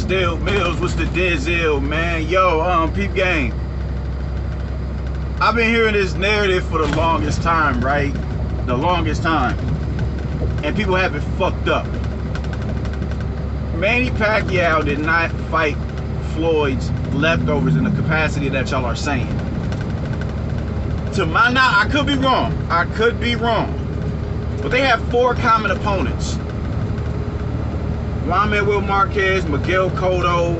Still Mills, what's the dizzle, man? Yo, peep game. I've been hearing this narrative for the longest time, right? The longest time. And people have it fucked up. Manny Pacquiao did not fight Floyd's leftovers in the capacity that y'all are saying. To my knowledge, I could be wrong. I could be wrong. But they have 4 common opponents. Juan Manuel Marquez, Miguel Cotto,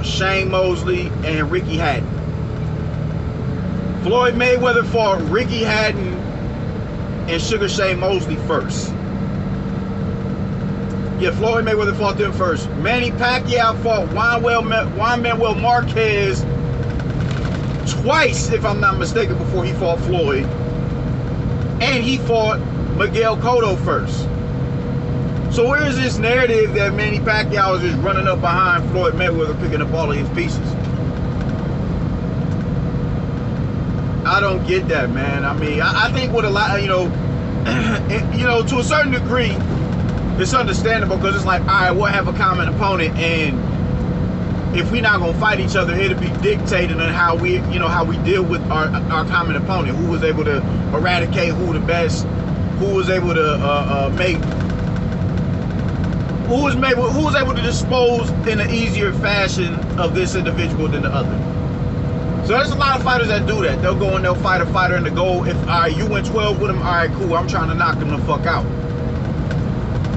Shane Mosley, and Ricky Hatton. Floyd Mayweather fought Ricky Hatton and Sugar Shane Mosley first. Yeah, Floyd Mayweather fought them first. Manny Pacquiao fought Juan Manuel Marquez twice, if I'm not mistaken, before he fought Floyd. And he fought Miguel Cotto first. So where is this narrative that Manny Pacquiao is just running up behind Floyd Mayweather, picking up all of his pieces? I don't get that, man. I mean, I think with a lot, to a certain degree, it's understandable because it's like, all right, we'll have a common opponent, and if we're not gonna fight each other, it'll be dictated on how we deal with our common opponent, who was able to eradicate who the best, who was able to who was able to dispose in an easier fashion of this individual than the other. So there's a lot of fighters that do that. They'll go and they'll fight a fighter and the goal, if all right, you win 12 with him, all right, cool, I'm trying to knock him the fuck out.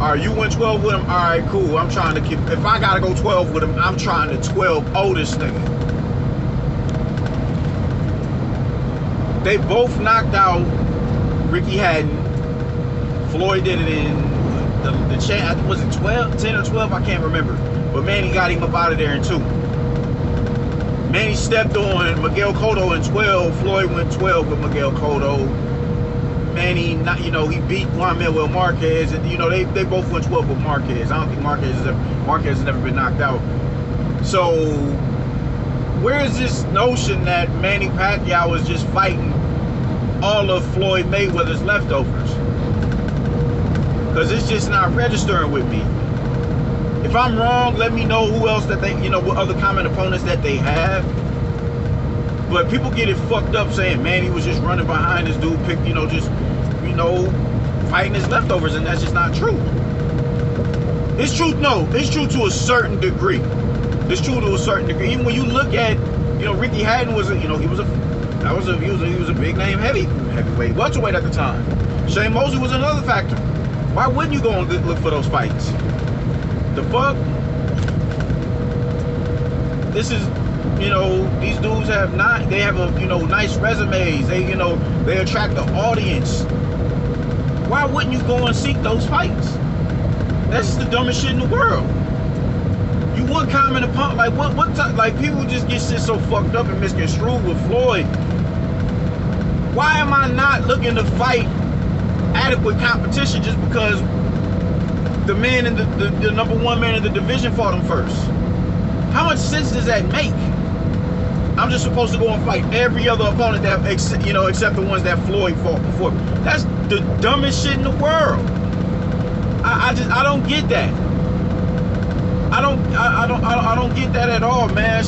All right, you win 12 with him, all right, cool, I'm trying to keep, if I gotta go 12 with him, I'm trying to 12-0 this nigga. They both knocked out Ricky Hatton. Floyd did it in was it 10 or 12? I can't remember. But Manny got him up out of there in 2. Manny stepped on Miguel Cotto in 12. Floyd went 12 with Miguel Cotto. Manny, he beat Juan Manuel Marquez, and they both went 12 with Marquez. I don't think Marquez has never been knocked out. So where is this notion that Manny Pacquiao is just fighting all of Floyd Mayweather's leftovers? Because it's just not registering with me. If I'm wrong, let me know who else that they, what other common opponents that they have. But people get it fucked up saying Manny was just running behind this dude, fighting his leftovers, and that's just not true. It's true, no, it's true to a certain degree. It's true to a certain degree. Even when you look at, Ricky Hatton was, he was a big name heavyweight, welterweight at the time. Shane Mosley was another factor. Why wouldn't you go and look for those fights? The fuck? This is, these dudes have nice resumes. They attract the audience. Why wouldn't you go and seek those fights? That's just the dumbest shit in the world. You want common opponent, like people just get shit so fucked up and misconstrued with Floyd. Why am I not looking to fight adequate competition just because the man in the number 1 man in the division fought him first? How much sense does that make? I'm just supposed to go and fight every other opponent that except the ones that Floyd fought before. That's the dumbest shit in the world. I don't get that. I don't get that at all, man.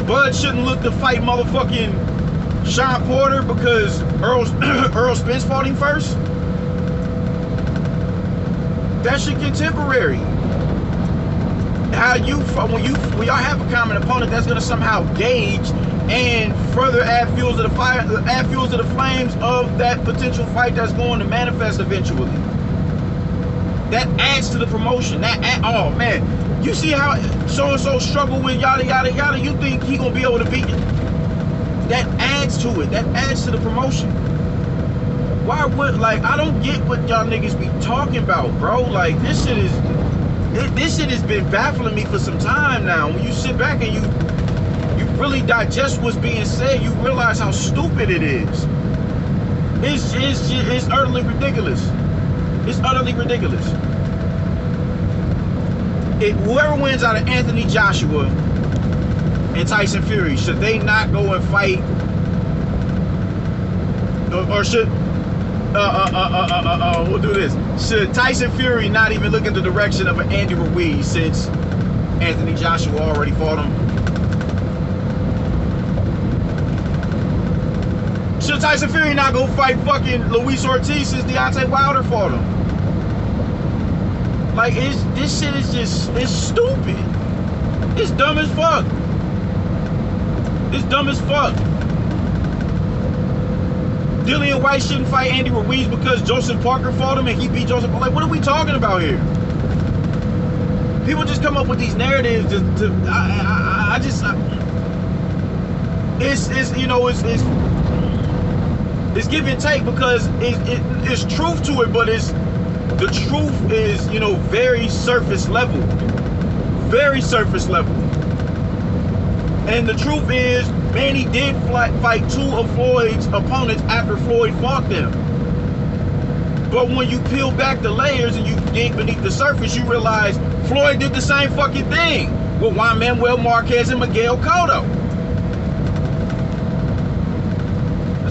Bud shouldn't look to fight motherfucking Sean Porter because Earl Spence fought him first? That shit contemporary. When y'all have a common opponent, that's gonna somehow gauge and further add fuel to the fire, add fuel to the flames of that potential fight that's going to manifest eventually. That adds to the promotion. Oh man, you see how so and so struggle with yada yada yada. You think he gonna be able to beat it? That adds to it. That adds to the promotion. Why would, I don't get what y'all niggas be talking about, bro. Like, this shit has been baffling me for some time now. When you sit back and you really digest what's being said, you realize how stupid it is. It's utterly ridiculous. It's utterly ridiculous. Whoever wins out of Anthony Joshua and Tyson Fury, should they not go and fight, or should We'll do this. Should Tyson Fury not even look in the direction of an Andy Ruiz since Anthony Joshua already fought him? Should Tyson Fury not go fight fucking Luis Ortiz since Deontay Wilder fought him? Like, this shit is just, it's stupid. It's dumb as fuck. It's dumb as fuck. Dillian White shouldn't fight Andy Ruiz because Joseph Parker fought him and he beat Joseph. Like, what are we talking about here? People just come up with these narratives it's you know, it's give and take because it's truth to it, but the truth is, you know, very surface level. Very surface level. And the truth is, Manny did fight two of Floyd's opponents after Floyd fought them. But when you peel back the layers and you dig beneath the surface, you realize Floyd did the same fucking thing with Juan Manuel Marquez and Miguel Cotto.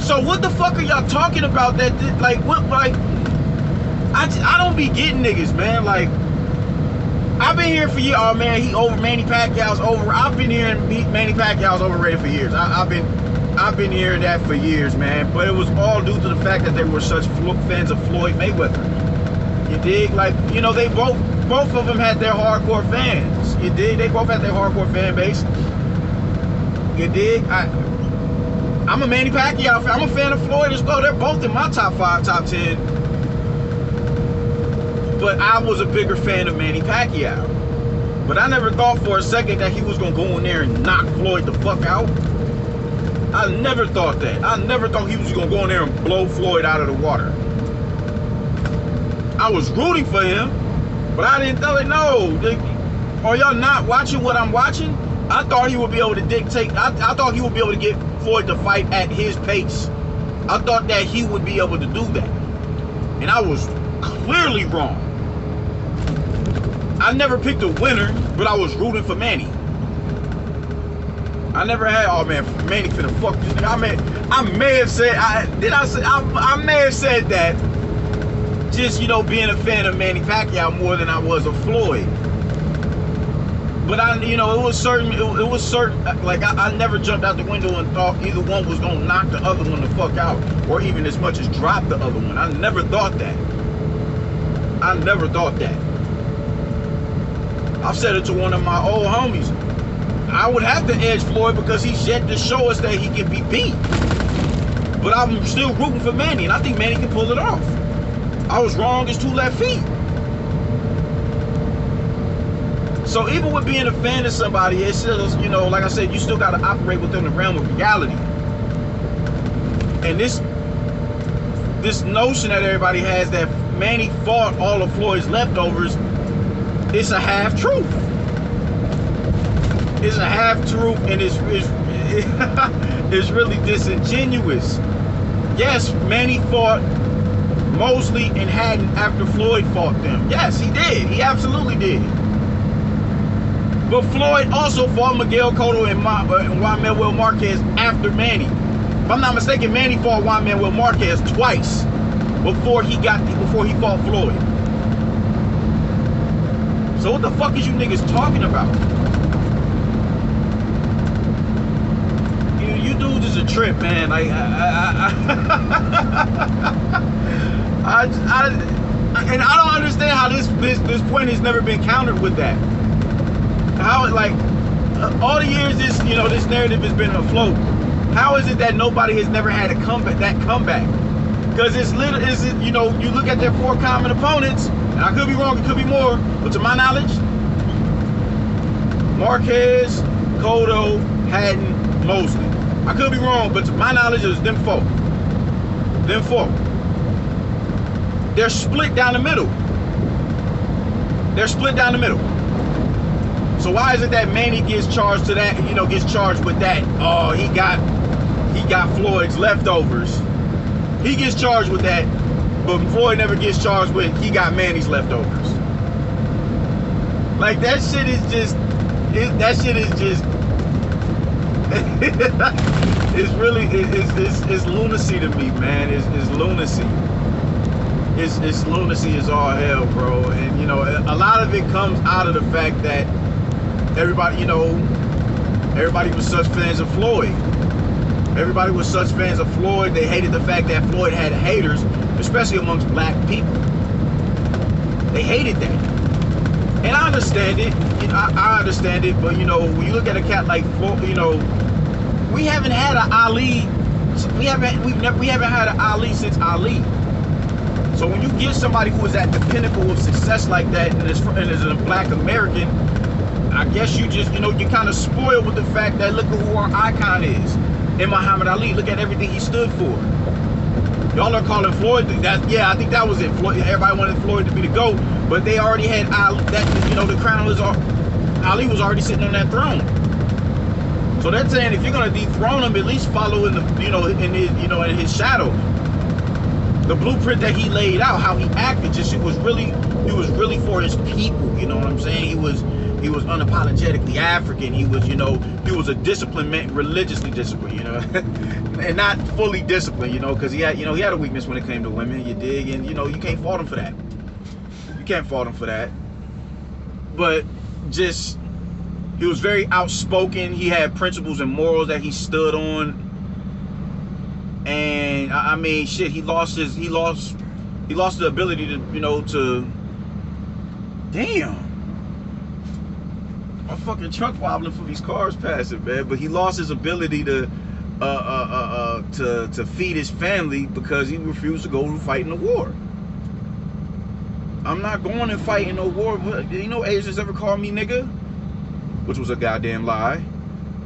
So what the fuck are y'all talking about? That like what? Like I don't be getting niggas, man. Like, I've been hearing for years, oh man, he over, Manny Pacquiao's over. I've been hearing Manny Pacquiao's overrated for years. I've been hearing that for years, man. But it was all due to the fact that they were such fans of Floyd Mayweather. You dig? Like, you know, they both of them had their hardcore fans. You dig? They both had their hardcore fan base. You dig? I'm a Manny Pacquiao fan. I'm a fan of Floyd as well. They're both in my top 5, top 10. But I was a bigger fan of Manny Pacquiao. But I never thought for a second that he was going to go in there and knock Floyd the fuck out. I never thought that. I never thought he was going to go in there and blow Floyd out of the water. I was rooting for him, but I didn't tell it, no. Are y'all not watching what I'm watching? I thought he would be able to dictate. I thought he would be able to get Floyd to fight at his pace. I thought that he would be able to do that. And I was clearly wrong. I never picked a winner, but I was rooting for Manny. I never had, oh man, Manny finna fuck this nigga. I may have said, I may have said that just, you know, being a fan of Manny Pacquiao more than I was of Floyd. But you know, it was certain, like I never jumped out the window and thought either one was gonna knock the other one the fuck out, or even as much as drop the other one. I never thought that. I never thought that. I've said it to one of my old homies. I would have to edge Floyd because he's yet to show us that he can be beat. But I'm still rooting for Manny, and I think Manny can pull it off. I was wrong as 2 left feet. So even with being a fan of somebody, it's still, you know, like I said, you still got to operate within the realm of reality. And this notion that everybody has that Manny fought all of Floyd's leftovers, it's a half truth. It's a half truth, and it's really disingenuous. Yes, Manny fought Mosley and Haddon after Floyd fought them. Yes, he did. He absolutely did. But Floyd also fought Miguel Cotto and Juan Manuel Marquez after Manny. If I'm not mistaken, Manny fought Juan Manuel Marquez twice before he fought Floyd. So what the fuck is you niggas talking about? You dudes is a trip, man. Like and I don't understand how this point has never been countered with that. How, like, all the years this narrative has been afloat, how is it that nobody has never had a comeback? Because you know, you look at their 4 common opponents, and I could be wrong, it could be more, but to my knowledge, Marquez, Cotto, Haddon, Mosley. I could be wrong, but to my knowledge, it was them 4. Them 4. They're split down the middle. They're split down the middle. So why is it that Manny gets charged to that, you know, gets charged with that? Oh, he got Floyd's leftovers. He gets charged with that, but Floyd never gets charged with he got Manny's leftovers. Like, that shit is just, it's really, it's lunacy to me, man. It's lunacy. it's lunacy is all hell, bro. And you know, a lot of it comes out of the fact that everybody, you know, everybody was such fans of Floyd. Everybody was such fans of Floyd. They hated the fact that Floyd had haters, especially amongst black people. They hated that. And I understand it. You know, I understand it. But, you know, when you look at a cat like Floyd, you know, we haven't had an Ali. We haven't had an Ali since Ali. So when you get somebody who is at the pinnacle of success like that and is a black American, I guess you just, you know, you're kind of spoiled with the fact that look at who our icon is. In Muhammad Ali, look at everything he stood for. Y'all are calling Floyd that, yeah, I think that was it. Floyd, everybody wanted Floyd to be the GOAT, but they already had Ali, that, you know, the crown was Ali was already sitting on that throne. So they're saying if you're gonna dethrone him, at least follow in the, you know, in his, you know, in his shadow. The blueprint that he laid out, how he acted, just he was really for his people. You know what I'm saying? He was unapologetically African. He was, you know, he was a disciplined man, religiously disciplined, you know, and not fully disciplined, you know, because he had, you know, he had a weakness when it came to women. You dig? And you know, you can't fault him for that. You can't fault him for that. But just, he was very outspoken. He had principles and morals that he stood on. And I mean, shit, he lost the ability to, you know, to, damn. My fucking truck wobbling for these cars passing, man. But he lost his ability to feed his family because he refused to go and fight in the war. I'm not going and fighting no war. You know, Asians ever called me nigga, which was a goddamn lie.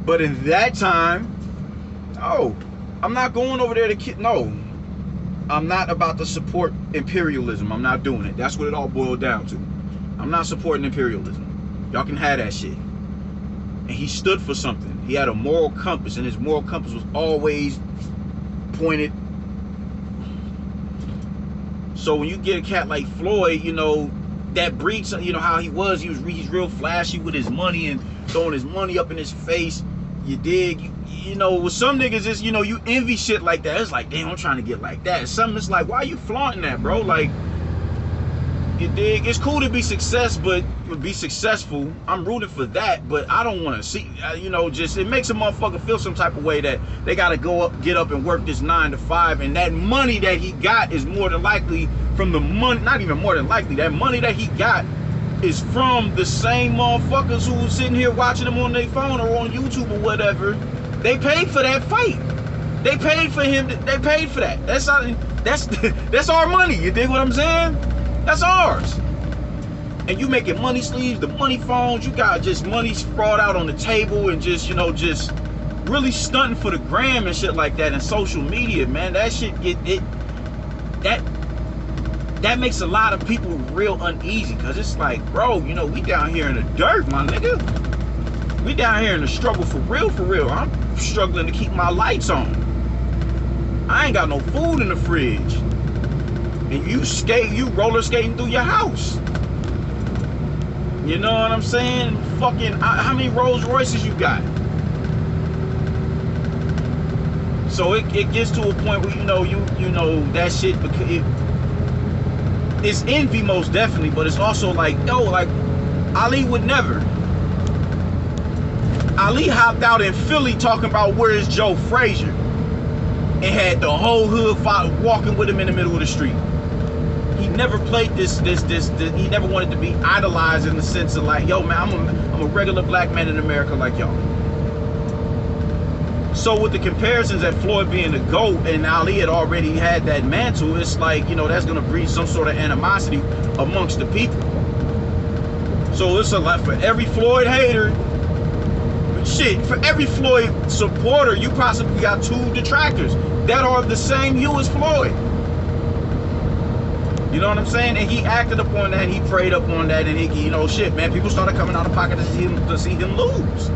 But in that time, no, I'm not going over there to kid. No, I'm not about to support imperialism. I'm not doing it. That's what it all boiled down to. I'm not supporting imperialism. Y'all can have that shit. And he stood for something. He had a moral compass, and his moral compass was always pointed. So when you get a cat like Floyd, you know, that breeds, you know, how he's real flashy with his money and throwing his money up in his face. You dig? You know, with some niggas, it's, you know, you envy shit like that. It's like, damn, I'm trying to get like that. Some it's like, why are you flaunting that, bro? Like, you dig? It's cool to be successful. I'm rooting for that, but I don't want to see, you know, just, it makes a motherfucker feel some type of way that they got to get up and work this 9 to 5, and that money that he got is more than likely from the money, not even more than likely, that money that he got is from the same motherfuckers who was sitting here watching him on their phone or on YouTube or whatever. They paid for that fight. They paid for him. They paid for that. That's our money. You dig what I'm saying? That's ours. And you making money sleeves, the money phones, you got just money sprawled out on the table and just, you know, just really stunting for the gram and shit like that and social media, man. That shit that makes a lot of people real uneasy, because it's like, bro, you know, we down here in the dirt, my nigga. We down here in the struggle for real, for real. I'm struggling to keep my lights on. I ain't got no food in the fridge. And you roller skating through your house. You know what I'm saying? Fucking, how many Rolls Royces you got? So it gets to a point where, you know that shit, because it's envy most definitely, but it's also like, yo, like, Ali would never. Ali hopped out in Philly talking about where is Joe Frazier, and had the whole hood walking with him in the middle of the street. He never played this. He never wanted to be idolized in the sense of like, yo, man, I'm a regular black man in America like y'all. So with the comparisons that Floyd being the GOAT and Ali had already had that mantle, it's like, you know, that's gonna breed some sort of animosity amongst the people. So it's a lot for every Floyd hater. Shit, for every Floyd supporter, you possibly got 2 detractors that are of the same hue as Floyd. You know what I'm saying? And he acted upon that, and he preyed upon that, and he, you know, shit, man, people started coming out of pocket to see him lose.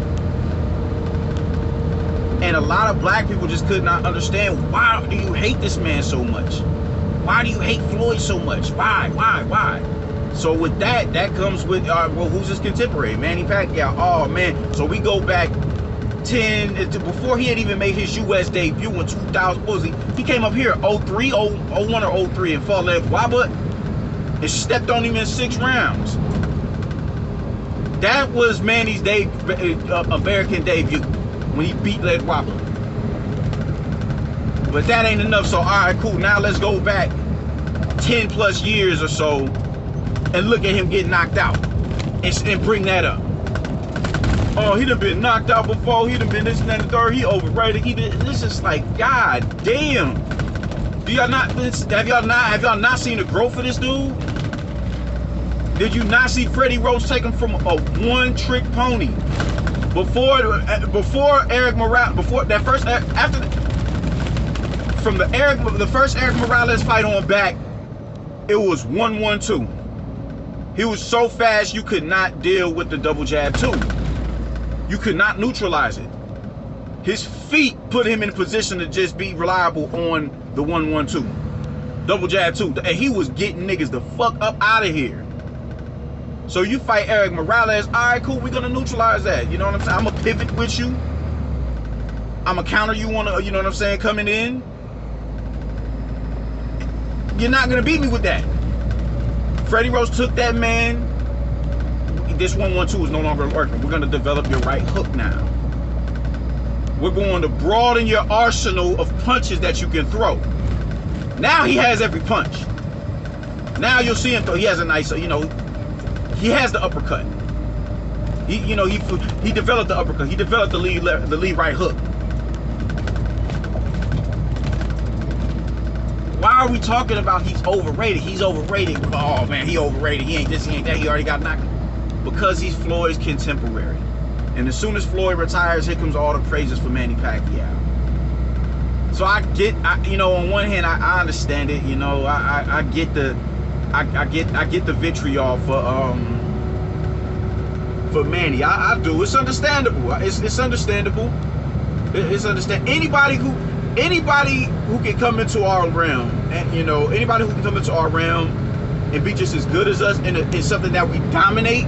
And a lot of black people just could not understand, why do you hate this man so much? Why do you hate Floyd so much? Why? So with that comes with, well, who's his contemporary? Manny Pacquiao. Oh, man. So we go back 10, before he had even made his U.S. debut in 2000. What was he? He came up here 03, 01 or 03 and fought Lev Wabba and stepped on him in 6 rounds. That was Manny's American debut when he beat Lev Wabba. But that ain't enough, so all right, cool. Now let's go back 10 plus years or so and look at him get knocked out and bring that up. Oh, he done been knocked out before. He done been this and that and the third. He overrated. This is like, god damn. Have y'all not seen the growth of this dude? Did you not see Freddie Roach take him from a one-trick pony? Before Eric Morales, before that first, after from the first Eric Morales fight on back, it was 1-1-2. He was so fast you could not deal with the double jab too. You could not neutralize it. His feet put him in a position to just be reliable on the 1-1-2. Double jab too. And he was getting niggas the fuck up out of here. So you fight Eric Morales, all right, cool, we're gonna neutralize that. You know what I'm saying? I'm gonna pivot with you. I'm gonna counter you on, you know what I'm saying, coming in. You're not gonna beat me with that. Freddie Roach took that man. This 1-1-2 is no longer working. We're going to develop your right hook now. We're going to broaden your arsenal of punches that you can throw. Now he has every punch. Now you'll see him throw. He has a nice, you know, he has the uppercut. He developed the uppercut. He developed the lead right hook. Why are we talking about he's overrated? He's overrated. Oh man, he overrated. He ain't this, he ain't that. He already got knocked. Because he's Floyd's contemporary. And as soon as Floyd retires, here comes all the praises for Manny Pacquiao. So you know, on one hand, I understand it. You know, I get the vitriol for Manny. I do. It's understandable. It's understandable. It's understandable. Anybody who can come into our realm, and you know, anybody who can come into our realm and be just as good as us in something that we dominate,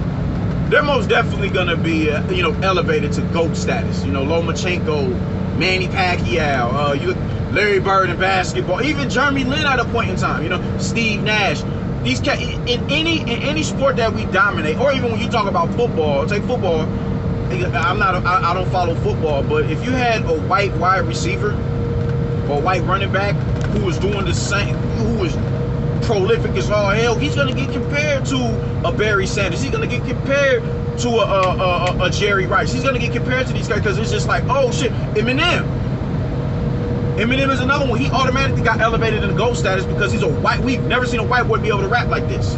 they're most definitely gonna be, you know, elevated to GOAT status. You know, Lomachenko, Manny Pacquiao, Larry Bird in basketball, even Jeremy Lin at a point in time. You know, Steve Nash. These in any sport that we dominate, or even when you talk about football, take football. I don't follow football, but if you had a white wide receiver or a white running back who was doing the same, who was prolific as all hell, he's gonna get compared to a Barry Sanders. He's gonna get compared to a Jerry Rice. He's gonna get compared to these guys because it's just like, oh shit, Eminem is another one. He automatically got elevated in the GOAT status because he's a white. We've never seen a white boy be able to rap like this.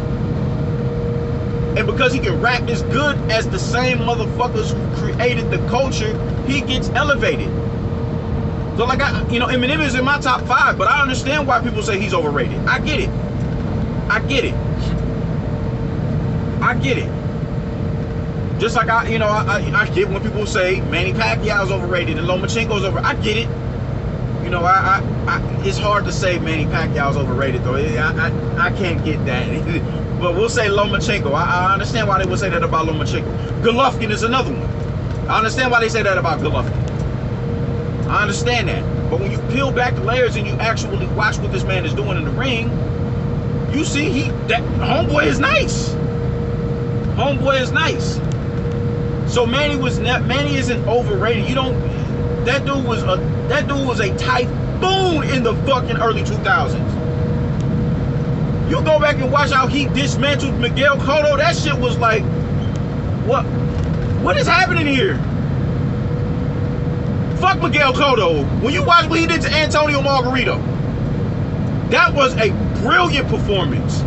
And because he can rap as good as the same motherfuckers who created the culture, he gets elevated. So like, Eminem is in my top 5, but I understand why people say he's overrated. I get it. I get it. I get it. Just like I get when people say Manny Pacquiao's overrated and Lomachenko's overrated. I get it. You know, it's hard to say Manny Pacquiao's overrated though. I can't get that. But we'll say Lomachenko. I understand why they would say that about Lomachenko. Golovkin is another one. I understand why they say that about Golovkin. I understand that. But when you peel back the layers and you actually watch what this man is doing in the ring, you see that homeboy is nice. Homeboy is nice. So Manny isn't overrated. That dude was a typhoon in the fucking early 2000s. You go back and watch how he dismantled Miguel Cotto. That shit was like, what is happening here? Fuck Miguel Cotto. When you watch what he did to Antonio Margarito, that was a brilliant performance.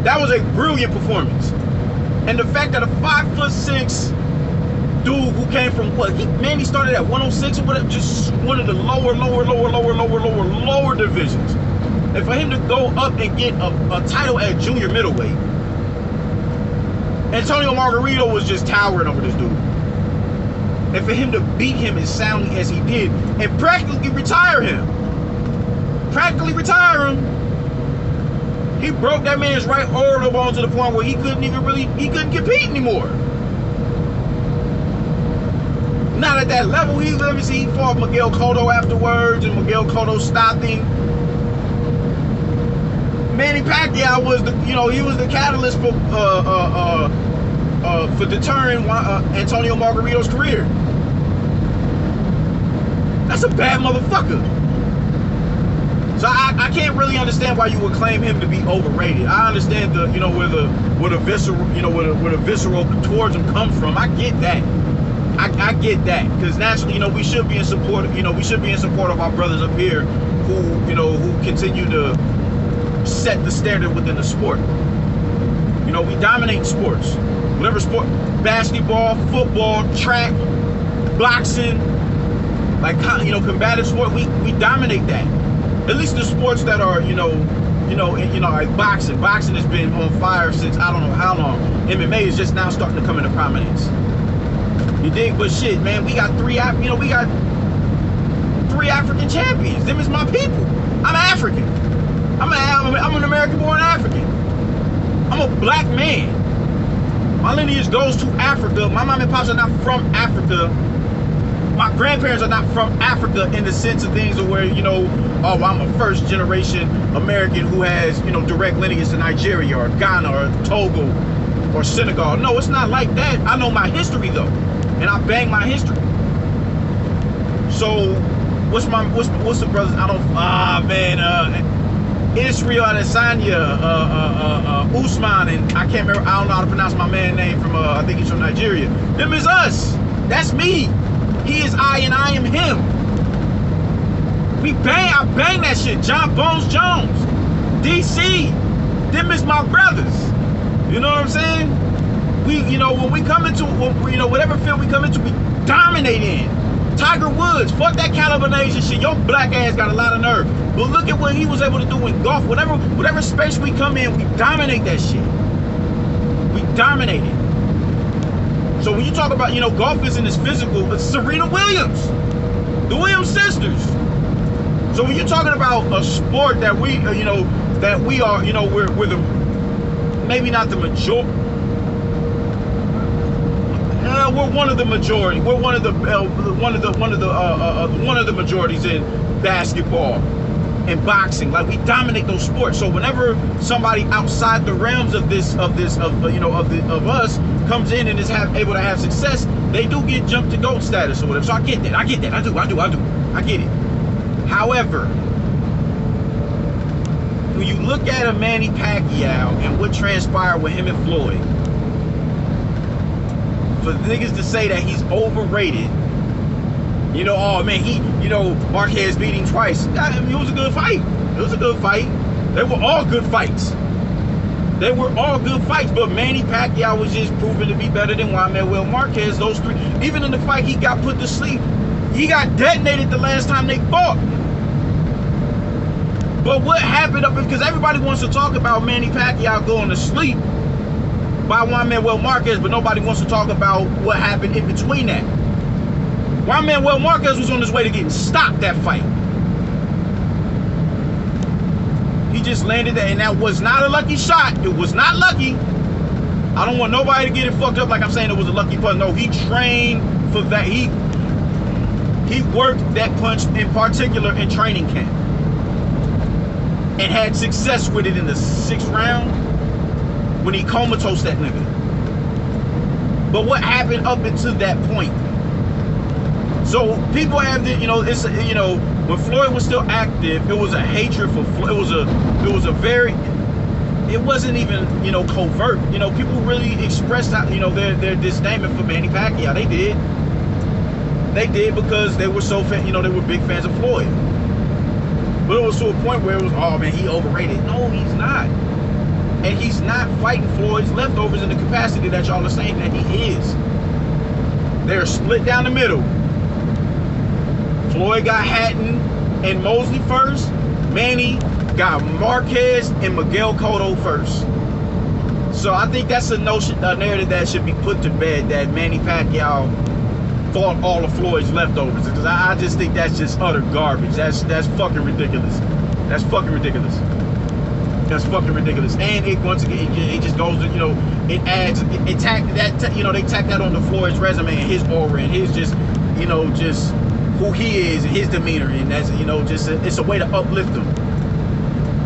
That was a brilliant performance. And the fact that a 5'6" dude who came from Manny started at 106 or whatever, just one of the lower divisions. And for him to go up and get a title at junior middleweight, Antonio Margarito was just towering over this dude. And for him to beat him as soundly as he did and practically retire him. He broke that man's right orbital bone to the point where he couldn't compete anymore. Not at that level. Let me see, he fought Miguel Cotto afterwards, and Miguel Cotto stopped him. Manny Pacquiao was he was the catalyst for deterring Antonio Margarito's career. That's a bad motherfucker. So I can't really understand why you would claim him to be overrated. I understand where the visceral towards him comes from. I get that. I get that, because naturally, we should be in support. We should be in support of our brothers up here who continue to set the standard within the sport. We dominate sports, whatever sport, basketball, football, track, boxing, like combative sport. We dominate that. At least the sports that are like boxing. Boxing has been on fire since I don't know how long. MMA is just now starting to come into prominence. You dig? But shit, man, we got three African champions. Them is my people. I'm African. I'm an American-born African. I'm a black man. My lineage goes to Africa. My mom and pops are not from Africa. My grandparents are not from Africa in the sense of things of where, I'm a first generation American who has, direct lineage to Nigeria or Ghana or Togo or Senegal. No, it's not like that. I know my history though. And I bang my history. So what's the brothers? Israel Adesanya, Usman, and I can't remember. I don't know how to pronounce my man's name from. I think he's from Nigeria. Them is us. That's me. He is I, and I am him. I bang that shit. John Bones Jones, DC. Them is my brothers. You know what I'm saying? When we come into, whatever field we come into, we dominate in. Tiger Woods, fuck that Caliburnation shit. Your black ass got a lot of nerve. But look at what he was able to do in golf. Whatever space we come in, we dominate that shit. We dominate it. So when you talk about, golf isn't as physical, it's Serena Williams. The Williams sisters. So when you're talking about a sport that we are, we're the, maybe not the majority. We're one of the majority. We're one of the majorities in basketball and boxing. Like, we dominate those sports. So whenever somebody outside the realms of us comes in and is able to have success, they do get jumped to GOAT status or whatever. So I get that. I do. I get it. However, when you look at a Manny Pacquiao and what transpired with him and Floyd, for the niggas to say that he's overrated, oh man, Marquez beat him twice. It was a good fight. They were all good fights. But Manny Pacquiao was just proven to be better than Juan Manuel Marquez. Those three, even in the fight, he got put to sleep. He got detonated the last time they fought. But what happened because everybody wants to talk about Manny Pacquiao going to sleep by Juan Manuel Marquez, but nobody wants to talk about what happened in between that. Juan Manuel Marquez was on his way to getting stopped that fight. He just landed that, and that was not a lucky shot. It was not lucky. I don't want nobody to get it fucked up like I'm saying it was a lucky punch. No, he trained for that. He worked that punch in particular in training camp and had success with it in the 6th round when he comatose that nigga. But what happened up until that point? So people have the, when Floyd was still active, it was a hatred for Floyd. It wasn't even, covert. People really expressed their disdain for Manny Pacquiao. They did because they were so they were big fans of Floyd. But it was to a point where it was, oh man, he overrated. No, he's not. And he's not fighting Floyd's leftovers in the capacity that y'all are saying that he is. They're split down the middle. Floyd got Hatton and Mosley first. Manny got Marquez and Miguel Cotto first. So I think that's a narrative that should be put to bed, that Manny Pacquiao fought all of Floyd's leftovers, because I just think that's just utter garbage. That's fucking ridiculous. That's fucking ridiculous. And it, once again, it just goes to, it adds, they tack that on the Floyd's resume and his aura and his just you know, just who he is and his demeanor, and that's, you know, just it's a way to uplift him.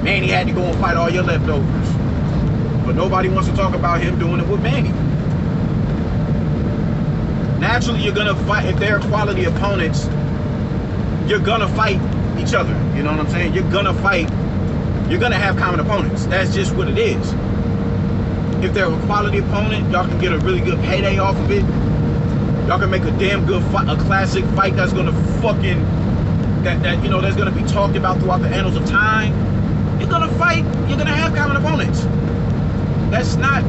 Manny had to go and fight all your leftovers, but nobody wants to talk about him doing it with Manny. Naturally, you're gonna fight. If they're quality opponents, you're gonna fight each other. You know what I'm saying? You're gonna fight. You're gonna have common opponents. That's just what it is. If they're a quality opponent, y'all can get a really good payday off of it. Y'all can make a damn good fight, a classic fight that's gonna fucking that you know, that's gonna be talked about throughout the annals of time. You're gonna fight. You're gonna have common opponents. That's not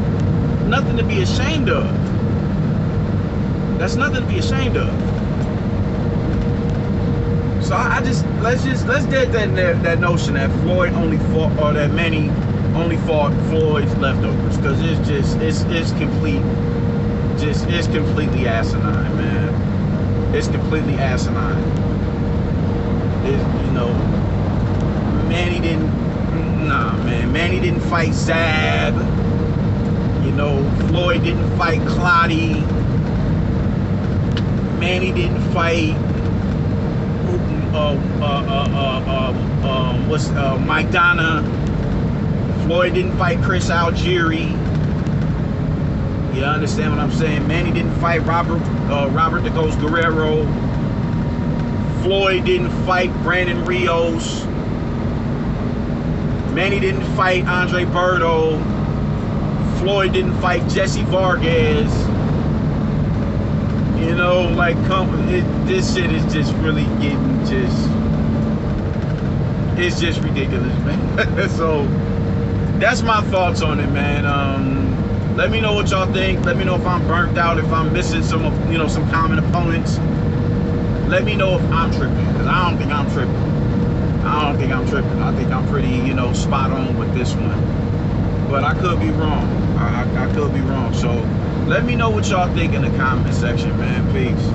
nothing to be ashamed of. That's nothing to be ashamed of. So let's get that notion that Floyd only fought, or that Manny only fought Floyd's leftovers, because it's completely asinine, man. It's completely asinine. You know, Manny didn't fight Zab. You know, Floyd didn't fight Clotty. Manny didn't fight Mike Donna. Floyd didn't fight Chris Algieri. You understand what I'm saying? Manny didn't fight Robert the Ghost Guerrero. Floyd didn't fight Brandon Rios. Manny didn't fight Andre Berto. Floyd didn't fight Jesse Vargas. You know, like, this shit is just really getting it's just ridiculous, man. So that's my thoughts on it, man. Let me know what y'all think. Let me know if I'm burnt out, if I'm missing some, you know, some common opponents. Let me know if I'm tripping, because I don't think I'm tripping. I think I'm pretty, you know, spot on with this one. But I could be wrong. I could be wrong. So let me know what y'all think in the comment section, man. Peace.